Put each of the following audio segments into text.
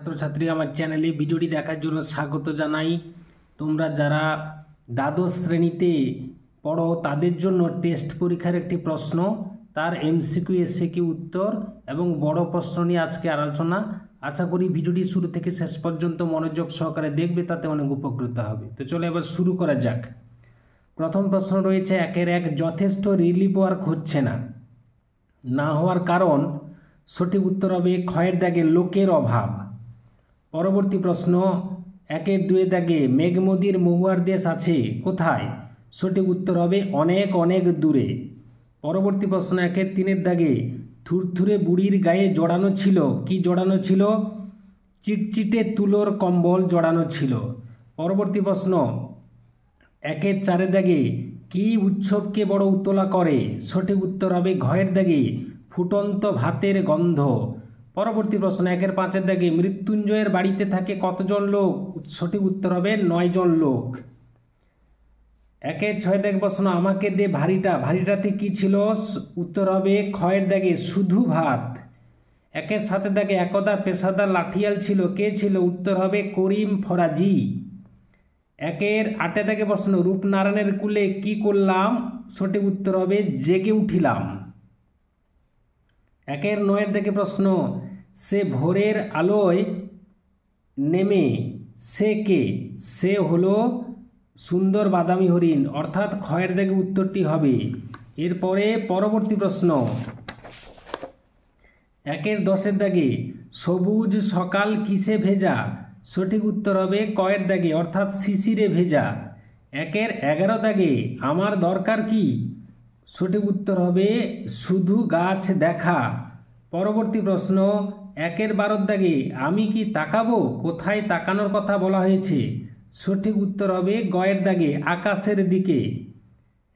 ছাত্রছাত্রী আমার চ্যানেলে ভিডিওটি দেখার জন্য স্বাগত জানাই। তোমরা যারা দ্বাদশ শ্রেণীতে পড়ো তাদের জন্য টেস্ট পরীক্ষার একটি প্রশ্ন, তার এমসিকিউ এসসিকিউ উত্তর এবং বড় প্রশ্ন নিয়ে আজকে আলোচনা। আশা করি ভিডিওটি শুরু থেকে শেষ পর্যন্ত মনোযোগ সহকারে দেখবে, তাতে অনেক উপকৃত হবে। তো চলো এবার শুরু করা যাক। প্রথম প্রশ্ন রয়েছে 1-1, যথেষ্ট রিলিফ ওয়ার্ক হচ্ছে না হওয়ার কারণ। সঠিক উত্তর হবে ক্ষয়ের দাগে লোকের অভাব। পরবর্তী প্রশ্ন 1-2 দাগে মেঘমদির মহুয়ার দেশ আছে কোথায়? সঠিক উত্তর হবে অনেক অনেক দূরে। পরবর্তী প্রশ্ন 1-3 দাগে থুরথুরে বুড়ির গায়ে জড়ানো ছিল, কি জড়ানো ছিল? চিটচিটে তুলোর কম্বল জড়ানো ছিল। পরবর্তী প্রশ্ন 1-4 দাগে কি উৎসবকে বড় উতলা করে? সঠিক উত্তর হবে ঘয়ের দাগে ফুটন্ত ভাতের গন্ধ। পরবর্তী প্রশ্ন 1-5 দাগে মৃত্যুঞ্জয়ের বাড়িতে থাকে কতজন লোক? সঠিক উত্তর হবে 9 জন লোক। 1-6 দাগে প্রশ্ন আমাকে দে ভারীটাতে কি ছিল? উত্তর হবে ক্ষয়ের দাগে শুধু ভাত। 1-7 দাগে একদা পেশাদার লাঠিয়াল ছিল, কে ছিল? উত্তর হবে করিম ফরাজি। 1-8 দাগে প্রশ্ন রূপনারায়ণের কুলে কি করলাম? সঠিক উত্তর হবে জেগে উঠিলাম। 1-9 দাগে প্রশ্ন সে ভোরের আলোয় নেমে সে কে? সে হলো সুন্দর বাদামি হরিণ, অর্থাৎ ক্ষয়ের দাগে উত্তরটি হবে। এরপরে পরবর্তী প্রশ্ন 1-10 দাগে সবুজ সকাল কিসে ভেজা? সঠিক উত্তর হবে কয়ের দাগে, অর্থাৎ শিশিরে ভেজা। 1-11 দাগে আমার দরকার কি? সঠিক উত্তর হবে শুধু গাছ দেখা। পরবর্তী প্রশ্ন 1-12 দাগে আমি কি তাকাবো? কোথায় তাকানোর কথা বলা হয়েছে? সঠিক উত্তর হবে গয়ের দাগে আকাশের দিকে।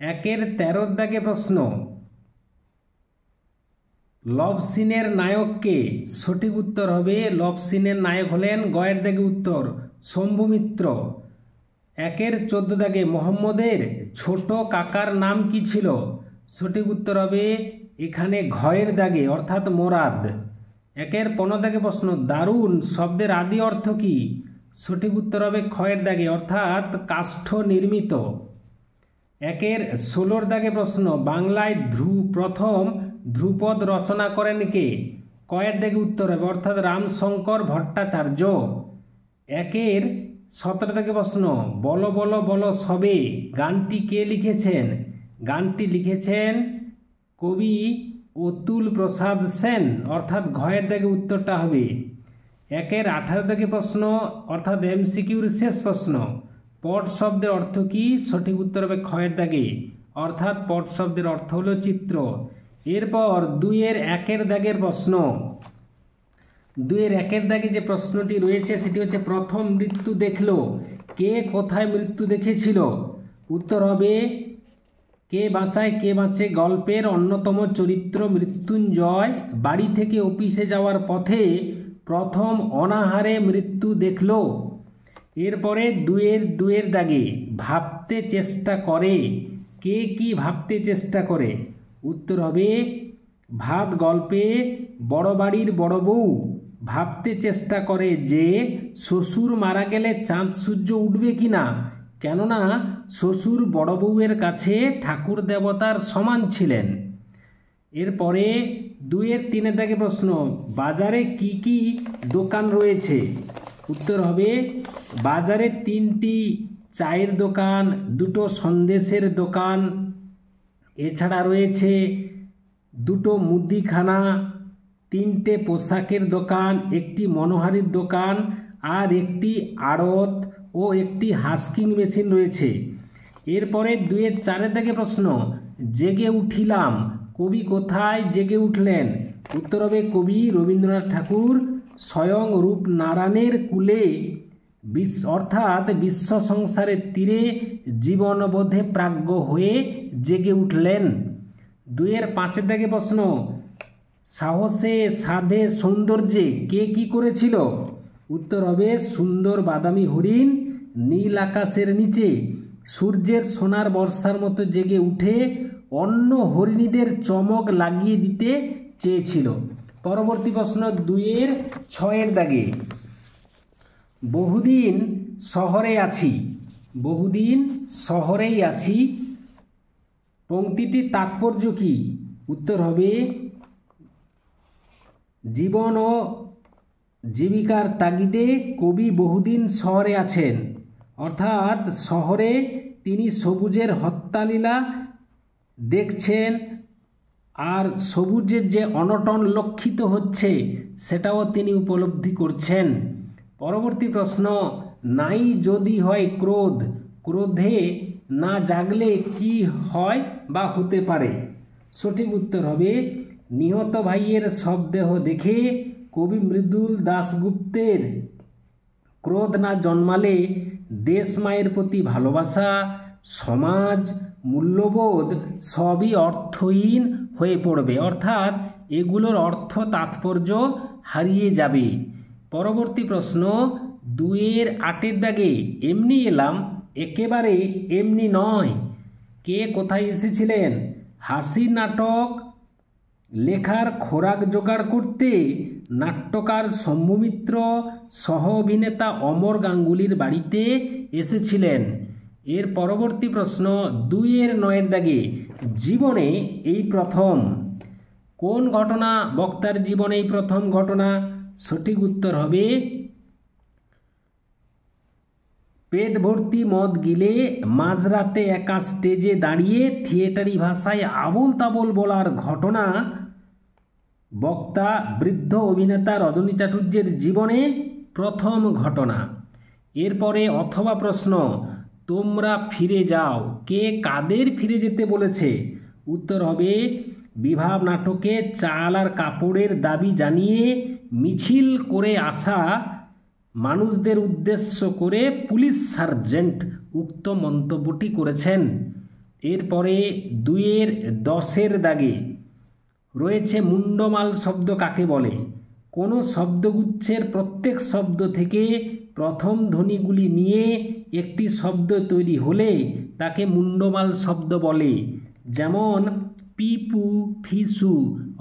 1-13 দাগে প্রশ্ন লভ সিনের নায়ক কে? সঠিক উত্তর হবে লভ সিনের নায়ক হলেন গয়ের দাগে উত্তর শম্ভু মিত্র। 1-14 দাগে মোহাম্মদের ছোট কাকার নাম কি ছিল? সঠিক উত্তর হবে এখানে ঘয়ের দাগে, অর্থাৎ মোরাদ। 1-15 দাগে প্রশ্ন দারুণ শব্দের আদি অর্থ কি? সঠিক উত্তর হবে ক্ষয়ের দাগে, অর্থাৎ কাষ্ঠ নির্মিত। 1-16 দাগে প্রশ্ন বাংলায় প্রথম ধ্রুপদ রচনা করেন কে? কয়ের দাগে উত্তর হবে, অর্থাৎ রামশঙ্কর ভট্টাচার্য। 1-17 দাগে প্রশ্ন বলো বলো বলো সবে গানটি কে লিখেছেন? গানটি লিখেছেন কবি অতুল প্রসাদ সেন, অর্থাৎ ঘয়ের দাগে উত্তরটা হবে। 1-18 দাগে প্রশ্ন অর্থাৎ এমসিকিউর শেষ প্রশ্ন পট শব্দের অর্থ কি? সঠিক উত্তর হবে ক্ষয়ের দাগে, অর্থাৎ পট শব্দের অর্থ হলো চিত্র। এরপর 2-1 দাগের প্রশ্ন 2-1 দাগে যে প্রশ্নটি রয়েছে সেটি হচ্ছে প্রথম মৃত্যু দেখলো কে? কোথায় মৃত্যু দেখেছিল? উত্তর হবে কে বাঁচায় কে বাঁচে গল্পের অন্যতম চরিত্র মৃত্যুঞ্জয় বাড়ি থেকে অফিসে যাওয়ার পথে প্রথম অনাহারে মৃত্যু দেখল। এরপরে 2-2 দাগে ভাবতে চেষ্টা করে কে? কি ভাবতে চেষ্টা করে? উত্তর হবে ভাত গল্পে বড় বাড়ির বড় বউ ভাবতে চেষ্টা করে যে শ্বশুর মারা গেলে চাঁদ সূর্য উঠবে কিনা, কেননা শ্বশুর বড় বউয়ের কাছে ঠাকুর দেবতার সমান ছিলেন। এরপরে 2-3 দাগে প্রশ্ন বাজারে কি কি দোকান রয়েছে? উত্তর হবে বাজারে 3টি চায়ের দোকান, 2টো সন্দেশের দোকান, এছাড়া রয়েছে 2টো মুদিখানা, 3টে পোশাকের দোকান, একটি মনোহারীর দোকান আর একটি আড়ত ও একটি হাস্কিং মেশিন রয়েছে। এরপরে 2-4 দাগে প্রশ্ন জেগে উঠিলাম কবি কোথায় জেগে উঠলেন? উত্তর হবে কবি রবীন্দ্রনাথ ঠাকুর স্বয়ং রূপনারায়ণের কুলে, অর্থাৎ বিশ্ব সংসারের তীরে জীবনবোধে প্রাজ্ঞ হয়ে জেগে উঠলেন। 2-5 দাগে প্রশ্ন সাহসে সাধে সৌন্দর্যে কে কি করেছিল? উত্তর হবে সুন্দর বাদামি হরিণ নীল আকাশের নিচে সূর্যের সোনার বর্ষার মতো জেগে উঠে অন্য হরিণীদের চমক লাগিয়ে দিতে চেয়েছিল। পরবর্তী প্রশ্ন 2-6 দাগে বহুদিন শহরে আছি, বহুদিন শহরেই আছি পংক্তিটির তাৎপর্য কি? উত্তর হবে জীবন ও জীবিকার তাগিদে কবি বহুদিন শহরে আছেন, অর্থাৎ শহরে তিনি সবুজের হত্যালীলা দেখছেন আর সবুজের যে অনটন লক্ষিত হচ্ছে সেটাও তিনি উপলব্ধি করছেন। পরবর্তী প্রশ্ন, নাই যদি হয় ক্রোধ, ক্রোধে না জাগলে কি হয় বা হতে পারে? সঠিক উত্তর হবে নিহত ভাইয়ের শবদেহ দেখে কবি মৃদুল দাশগুপ্তের ক্রোধ না জন্মালে দেশ মায়ের প্রতি ভালোবাসা, সমাজ, মূল্যবোধ সবই অর্থহীন হয়ে পড়বে, অর্থাৎ এগুলোর অর্থ তাৎপর্য হারিয়ে যাবে। পরবর্তী প্রশ্ন, 2-এর 8-এর দাগে এমনি এলাম একেবারে এমনি নয় কে কোথায় এসেছিলেন? হাসির নাটক লেখার খোরাক জোগাড় করতে নাট্যকার শম্ভুমিত্র সহ অভিনেতা অমর গাঙ্গুলির বাড়িতে এসেছিলেন। এর পরবর্তী প্রশ্ন, 2-এর 9-এর দাগে জীবনে এই প্রথম, কোন ঘটনা বক্তার জীবনে এই প্রথম ঘটনা? সঠিক উত্তর হবে পেট ভর্তি মদ গিলে মাঝরাতে একা স্টেজে দাঁড়িয়ে থিয়েটারি ভাষায় আবোল তাবোল বলার ঘটনা বক্তা বৃদ্ধ অভিনেতা রজনী চাটুর্যের জীবনে প্রথম ঘটনা। এরপরে অথবা প্রশ্ন, তোমরা ফিরে যাও কে কাদের ফিরে যেতে বলেছে? উত্তর হবে বিভাব নাটকে চাল আর কাপড়ের দাবি জানিয়ে মিছিল করে আসা মানুষদের উদ্দেশ্য করে পুলিশ সার্জেন্ট উক্ত মন্তব্যটি করেছেন। এরপরে 2-এর 10-এর দাগে রয়েছে মুন্ডমাল শব্দ কাকে বলে? কোনো শব্দগুচ্ছের প্রত্যেক শব্দ থেকে প্রথম ধ্বনিগুলি নিয়ে একটি শব্দ তৈরি হলে তাকে মুন্ডমাল শব্দ বলে। যেমন পিপু ফিসু,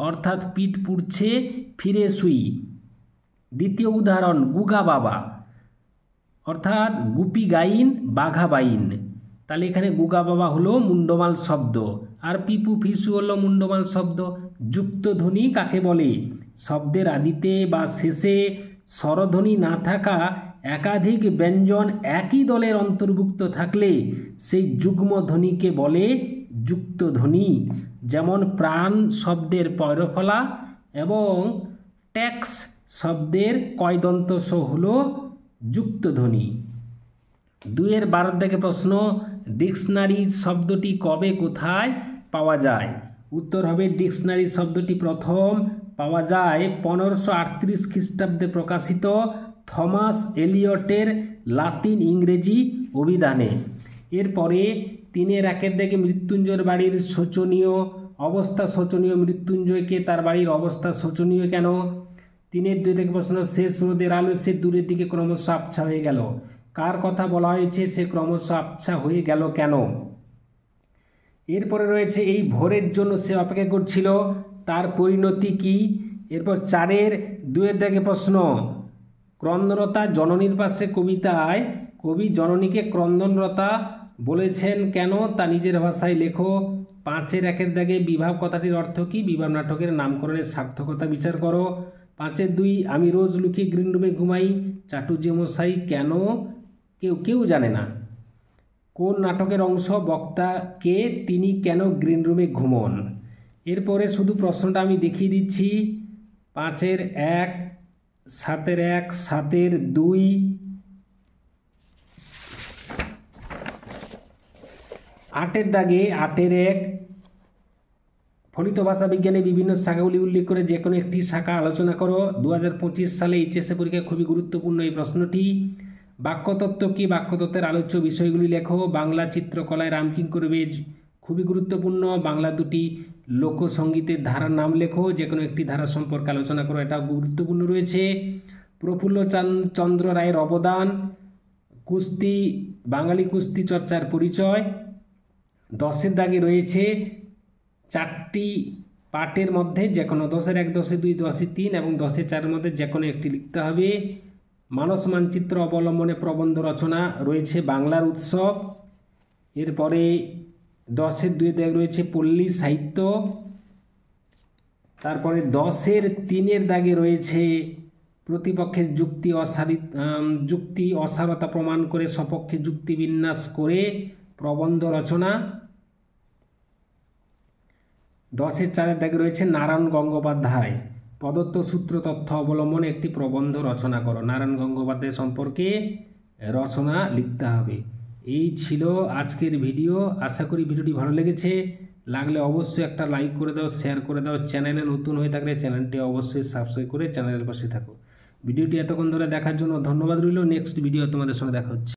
অর্থাৎ পিঠ পুড়ছে ফিরে শুই। দ্বিতীয় উদাহরণ গুগা বাবা, অর্থাৎ গুপি গাইন বাঘা বাইন। তাহলে এখানে গুগা বাবা হলো মুন্ডমাল শব্দ আর পিপু ফিসু হলো মুন্ডমাল শব্দ। যুক্ত ধ্বনি কাকে বলে? শব্দের আদিতে বা শেষে স্বরধ্বনি না থাকা একাধিক ব্যঞ্জন একই দলের অন্তর্ভুক্ত থাকলে সেই যুগ্ম ধ্বনিকে বলে যুক্ত ধ্বনি। যেমন প্রাণ শব্দের পয়রফলা এবং ট্যাক্স শব্দের কয়দন্ত স হল যুক্ত ধ্বনি। 2-এর 12 থেকে প্রশ্ন, ডিকশনারি শব্দটি কবে কোথায় পাওয়া যায়? উত্তর হবে ডিকশনারি শব্দটি প্রথম পাওয়া যায় 1538 খ্রিস্টাব্দে প্রকাশিত থমাস এলিয়টের লাতিন ইংরেজি অভিধানে। এরপরে 3-এর 1-এর দিকে মৃত্যুঞ্জয়ের বাড়ির শোচনীয় অবস্থা, শোচনীয় মৃত্যুঞ্জয়কে তার বাড়ির অবস্থা শোচনীয় কেন? 3-এর 2 থেকে প্রশ্ন, শেষ রোদের আলো সে দূরের দিকে ক্রমশ আবছা হয়ে গেল, কার কথা বলা হয়েছে? সে ক্রমশ আবছা হয়ে গেল কেন? এরপরে রয়েছে এই ভোরের জন্য সে অপেক্ষা করছিল, তার পরিণতি কি? এরপর 4-এর 2-এর দিকে প্রশ্ন, ক্রন্দনরতা জননীর পাশে কবিতায় কবি জননীকে ক্রন্দনরতা বলেছেন কেন তা নিজের ভাষায় লেখো। 5-এর 1-এর দাগে বিভাব কথাটির অর্থ কি? বিভাব নাটকের নামকরণের সার্থকতা বিচার করো। 5-এর 2 আমি রোজ লুকিয়ে গ্রিন রুমে ঘুমাই, চাটুর্যে মশাই কেন কেউ জানে না। কোন নাটকের অংশ? বক্তা কে, তিনি কেন গ্রিন রুমে ঘুমন? এরপরে শুধু প্রশ্নটা আমি দেখিয়ে দিচ্ছি। 5-এর 1, 7-এর 1, 7-এর 2, 8-এর দাগে 8-এর 1 ফলিত ভাষা বিজ্ঞানে বিভিন্ন শাখাগুলি উল্লেখ করে যে কোনো একটি শাখা আলোচনা করো। 2025 সালে এইচএসসি পরীক্ষায় খুবই গুরুত্বপূর্ণ এই প্রশ্নটি। বাক্যতত্ত্ব কি? বাক্যতত্ত্বের আলোচ্য বিষয়গুলি লেখো। বাংলা চিত্রকলায় রামকিঙ্কর বেজ খুবই গুরুত্বপূর্ণ। বাংলা 2টি লোকসঙ্গীতের ধারার নাম লেখো, যে কোনো একটি ধারা সম্পর্কে আলোচনা করো, এটাও গুরুত্বপূর্ণ রয়েছে। প্রফুল্ল চন্দ্র রায়ের অবদান, কুস্তি, বাঙালি কুস্তি চর্চার পরিচয়। 10-এর দাগে রয়েছে 4টি পাঠের মধ্যে যে কোনো 10-এর 1, 10-এর 2, 10-এর 3 এবং 10-এর 4-এর মধ্যে যে কোনো একটি লিখতে হবে। মানস মানচিত্র অবলম্বনে প্রবন্ধ রচনা রয়েছে বাংলার উৎসব। এরপরে 10-2 রয়েছে পল্লী সাহিত্য। তারপরে 10-3 দাগে রয়েছে প্রতিপক্ষের যুক্তি অসারতা প্রমাণ করে সপক্ষে যুক্তি বিন্যাস করে প্রবন্ধ রচনা। 10-4 দাগে রয়েছে নারায়ণ গঙ্গোপাধ্যায় প্রদত্ত সূত্র তথ্য অবলম্বনে একটি প্রবন্ধ রচনা করো। নারায়ণ গঙ্গোপাধ্যায় সম্পর্কে রচনা লিখতে হবে। এই ছিল আজকের ভিডিও। আশা করি ভিডিওটি ভালো লেগেছে। লাগলে অবশ্যই একটা লাইক করে দাও, শেয়ার করে দাও। চ্যানেলে নতুন হয়ে থাকলে চ্যানেলটি অবশ্যই সাবস্ক্রাইব করে চ্যানেলের পাশে থাকো। ভিডিওটি এতক্ষণ ধরে দেখার জন্য ধন্যবাদ রইল। নেক্সট ভিডিও তোমাদের সঙ্গে দেখা হচ্ছে।